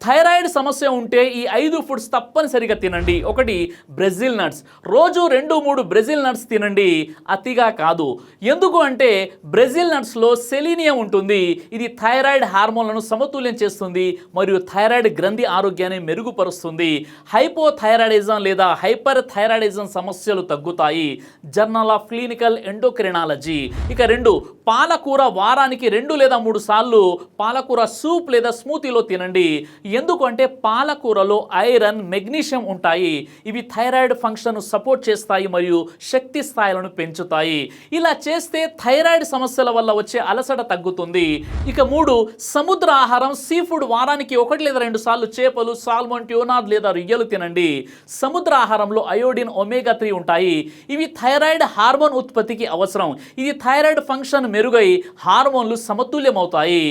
Thyroid సమస్య ఉంటే ఈ 5 ఫుడ్స్ తప్పనిసరిగా తినండి. ఒకటి, బ్రెజిల్ నట్స్. రోజు 2-3 బ్రెజిల్ నట్స్ తినండి, అతిగా కాదు. ఎందుకు అంటే బ్రెజిల్ నట్స్లో సెలీనియం ఉంటుంది. ఇది థైరాయిడ్ హార్మోన్లను సమతుల్యం చేస్తుంది మరియు థైరాయిడ్ గ్రంథి ఆరోగ్యాన్ని మెరుగుపరుస్తుంది. హైపోథైరాయిడిజం లేదా హైపర్ థైరాయిడిజం సమస్యలు తగ్గుతాయి. Journal of clinical endocrinology. ఇక 2, పాలకూర వారానికి 2 లేదా 3 సార్లు పాలకూర సూప్ లేదా స్మూతీలో తినండి. ఎందుకంటే పాలకూరలో ఐరన్, మెగ్నీషియం ఉంటాయి. ఇవి థైరాయిడ్ ఫంక్షన్ సపోర్ట్ చేస్తాయి మరియు శక్తి స్థాయిలను పెంచుతాయి. ఇలా చేస్తే థైరాయిడ్ సమస్యల వల్ల వచ్చే అలసట తగ్గుతుంది. ఇక 3, సముద్ర ఆహారం, సీ ఫుడ్ వారానికి 1 లేదా 2 సార్లు చేపలు, సాల్మన్, ట్యూనా లేదా రొయ్యలు తినండి. సముద్ర ఆహారంలో అయోడిన్, ఒమేగా 3 ఉంటాయి. ఇవి థైరాయిడ్ హార్మోన్ ఉత్పత్తికి అవసరం. ఇది థైరాయిడ్ ఫంక్షన్ మెరుగై హార్మోన్లు సమతుల్యమవుతాయి.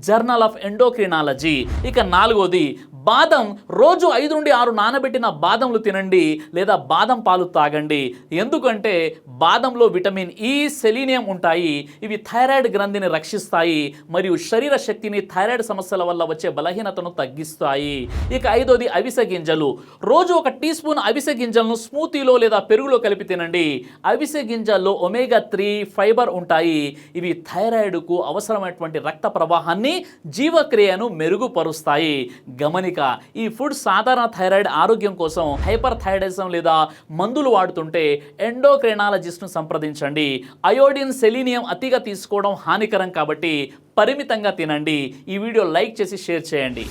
Journal of endocrinology. ఇక 4, బాదం. రోజు 5 నుండి 6 నానబెట్టిన బాదంలు తినండి లేదా బాదం పాలు తాగండి. ఎందుకంటే బాదంలో విటమిన్ ఈ, సెలీనియం ఉంటాయి. ఇవి థైరాయిడ్ గ్రంథిని రక్షిస్తాయి మరియు శరీర శక్తిని, థైరాయిడ్ సమస్యల వల్ల వచ్చే బలహీనతను తగ్గిస్తాయి. ఇక 5, అవిసె గింజలు. రోజు 1 టీ స్పూన్ అవిసె గింజలను స్మూతీలో లేదా పెరుగులో కలిపి తినండి. అవిసె గింజల్లో ఒమేగా 3, ఫైబర్ ఉంటాయి. ఇవి థైరాయిడ్కు అవసరమైనటువంటి రక్త ప్రవాహాన్ని, జీవక్రియను మెరుగుపరుస్తాయి. గమనిక, ఈ ఫుడ్ సాధారణ థైరాయిడ్ ఆరోగ్యం కోసం హైపర్ థైరాయిడిజం లేదా మందులు వాడుతుంటే ఎండోక్రైనాలజిస్ట్ను సంప్రదించండి. అయోడిన్, సెలీనియం అతిగా తీసుకోవడం హానికరం కాబట్టి పరిమితంగా తినండి. ఈ వీడియో లైక్ చేసి షేర్ చేయండి.